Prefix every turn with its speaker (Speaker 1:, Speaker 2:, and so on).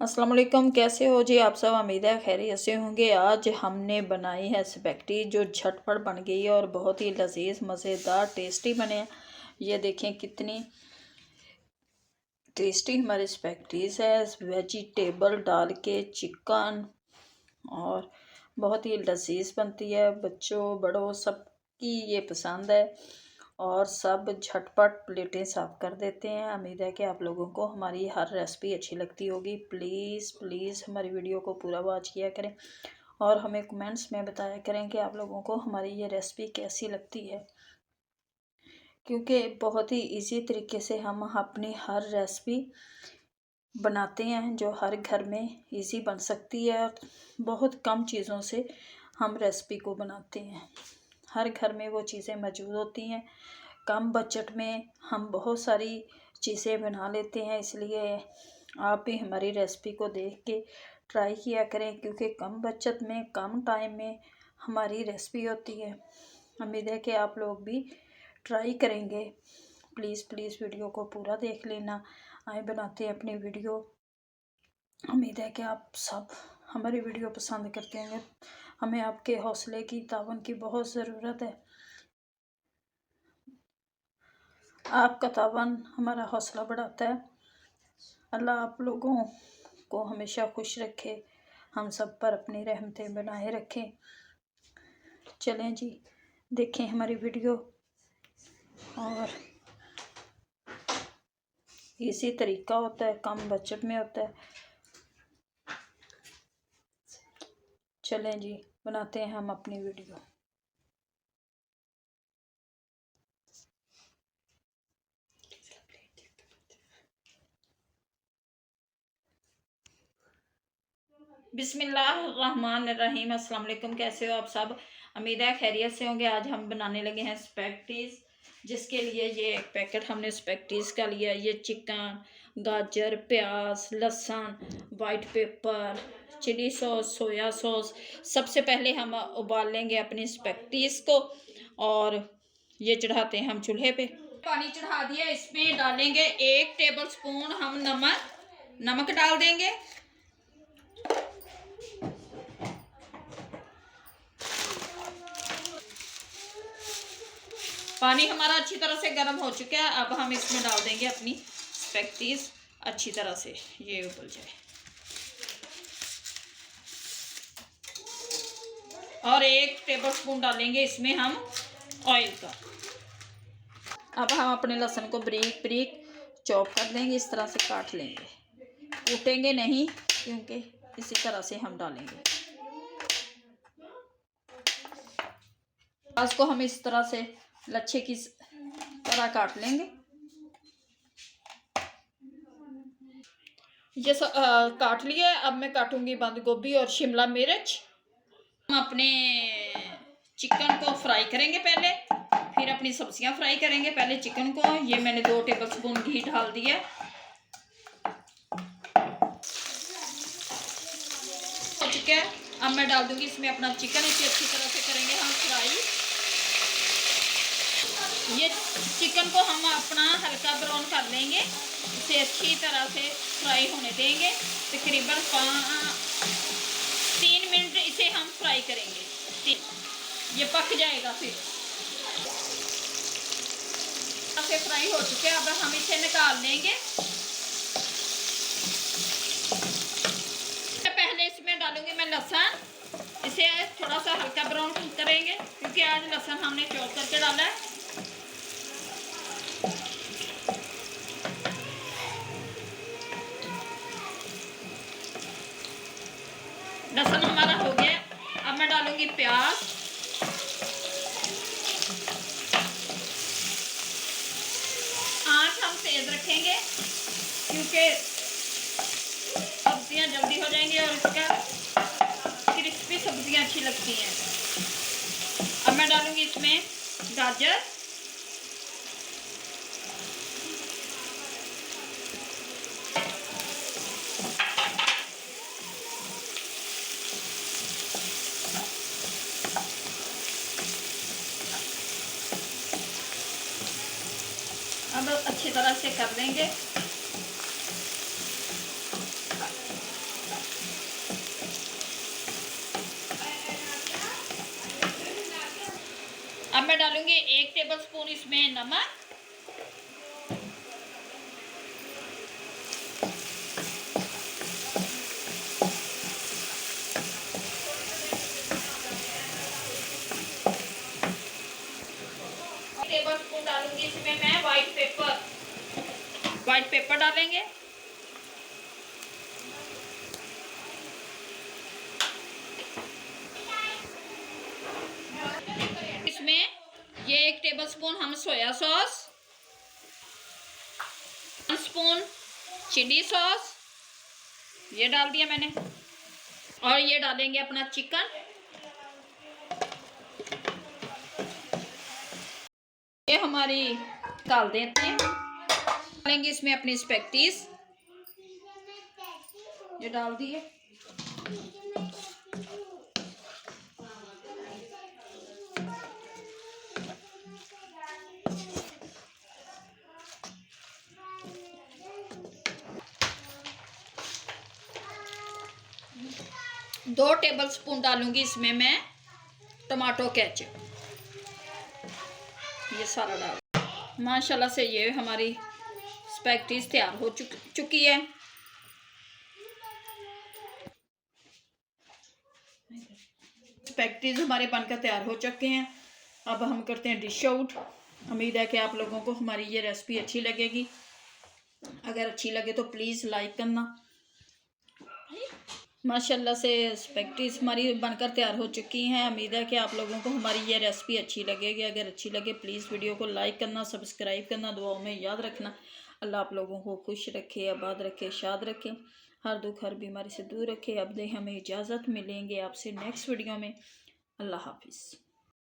Speaker 1: अस्सलाम वालेकुम, कैसे हो जी आप सब। उम्मीद है खैरियत से होंगे। आज हमने बनाई है स्पैगेटी जो झटपट बन गई है और बहुत ही लजीज मज़ेदार टेस्टी बने हैं। ये देखें कितनी टेस्टी हमारी स्पैगेटीज़ है, वेजिटेबल डाल के चिकन, और बहुत ही लजीज बनती है। बच्चों बड़ों सबकी ये पसंद है और सब झटपट प्लेटें साफ़ कर देते हैं। उम्मीद है कि आप लोगों को हमारी हर रेसिपी अच्छी लगती होगी। प्लीज़ प्लीज़ हमारी वीडियो को पूरा वॉच किया करें और हमें कमेंट्स में बताया करें कि आप लोगों को हमारी ये रेसिपी कैसी लगती है, क्योंकि बहुत ही इजी तरीके से हम अपनी हर रेसिपी बनाते हैं जो हर घर में इजी बन सकती है और बहुत कम चीज़ों से हम रेसिपी को बनाते हैं। हर घर में वो चीज़ें मौजूद होती हैं। कम बजट में हम बहुत सारी चीज़ें बना लेते हैं, इसलिए आप भी हमारी रेसिपी को देख के ट्राई किया करें, क्योंकि कम बचत में कम टाइम में हमारी रेसिपी होती है। उम्मीद है कि आप लोग भी ट्राई करेंगे। प्लीज़ प्लीज़ वीडियो को पूरा देख लेना। आए बनाते हैं अपनी वीडियो। उम्मीद है कि आप सब हमारी वीडियो पसंद करते होंगे। हमें आपके हौसले की, तावन की बहुत ज़रूरत है। आपका तावन हमारा हौसला बढ़ाता है। अल्लाह आप लोगों को हमेशा खुश रखे, हम सब पर अपनी रहमतें बनाए रखें। चलें जी, देखें हमारी वीडियो और इसी तरीका होता है, कम बजट में होता है। चलें जी, बनाते हैं हम अपनी वीडियो। बिस्मिल्लाहिर्रहमानिर्रहीम। अस्सलाम वालेकुम, कैसे हो आप सब। उम्मीद है खैरियत से होंगे। आज हम बनाने लगे हैं स्पैगेटीज़, जिसके लिए ये एक पैकेट हमने स्पैगेटीज़ का लिया। ये चिकन, गाजर, प्याज, लहसुन, white pepper, chilli sauce, soya sauce. सबसे पहले हम उबाल लेंगे अपनी स्पैगेटीज़ को और ये चढ़ाते हैं हम चूल्हे पे। पानी चढ़ा दिया, इसमें डालेंगे 1 टेबल स्पून हम नमक डाल देंगे। पानी हमारा अच्छी तरह से गर्म हो चुका है। अब हम इसमें डाल देंगे अपनी स्पैगेटीज़, अच्छी तरह से ये उबल जाए। और 1 टेबलस्पून डालेंगे इसमें हम ऑयल का। अब हम अपने लहसुन को बारीक बारीक चॉप कर देंगे, इस तरह से काट लेंगे, कूटेंगे नहीं क्योंकि इसी तरह से हम डालेंगे। प्याज को हम इस तरह से लच्छे की तरह काट लेंगे। ये काट लिए। अब मैं काटूंगी बंद गोभी और शिमला मिर्च। हम अपने चिकन को फ्राई करेंगे पहले, फिर अपनी सब्जियां फ्राई करेंगे। पहले चिकन को, ये मैंने 2 टेबलस्पून घी डाल दिया। हो चुका है। अब मैं डाल दूंगी इसमें अपना चिकन। इसे अच्छी तरह से करेंगे हम फ्राई। ये चिकन को हम अपना हल्का ब्राउन कर लेंगे, इसे अच्छी तरह से फ्राई होने देंगे। तकरीबन 3 मिनट इसे हम फ्राई करेंगे, ये पक जाएगा। फिर से फ्राई हो चुके हैं। अब हम इसे निकाल लेंगे। पहले इसमें डालूंगी मैं लहसुन, इसे थोड़ा सा हल्का ब्राउन करेंगे क्योंकि आज लहसुन हमने चॉप करके डाला है। लहसुन हमारा हो गया। अब मैं डालूंगी प्याज। आँच हम तेज रखेंगे क्योंकि सब्जियां जल्दी हो जाएंगी और इसका क्रिस्पी सब्जियां अच्छी लगती हैं। अब मैं डालूंगी इसमें गाजर, अब अच्छी तरह से कर लेंगे। टेबलस्पून इसमें नमक, 1 टेबलस्पून डालूंगी इसमें मैं व्हाइट पेपर डालेंगे। इसमें ये 1 टेबलस्पून हम soya sauce, 1 spoon chilli sauce ये डाल दिया मैंने, और ये डालेंगे अपना चिकन। ये हमारी डाल देते हैं, डालेंगे इसमें अपनी स्पैगेटीज, ये डाल दिए। दो टेबलस्पून डालूंगी इसमें मैं टमाटो केचप, ये सारा डाल। माशाल्लाह से ये हमारी स्पैगेटीज तैयार हो चुकी है। स्पैगेटीज हमारे बनकर तैयार हो चुके हैं। अब हम करते हैं डिश आउट। उम्मीद है कि आप लोगों को हमारी ये रेसिपी अच्छी लगेगी। अगर अच्छी लगे तो प्लीज़ लाइक करना। माशाल्लाह से स्पैगेटीज हमारी बनकर तैयार हो चुकी हैं। उम्मीद है कि आप लोगों को हमारी ये रेसिपी अच्छी लगेगी। अगर अच्छी लगे प्लीज़ वीडियो को लाइक करना, सब्सक्राइब करना, दुआओं में याद रखना। अल्लाह आप लोगों को खुश रखे, आबाद रखे, शाद रखे, हर दुख हर बीमारी से दूर रखे। अब दे हमें इजाज़त, मिलेंगे आपसे नेक्स्ट वीडियो में। अल्लाह हाफिज़।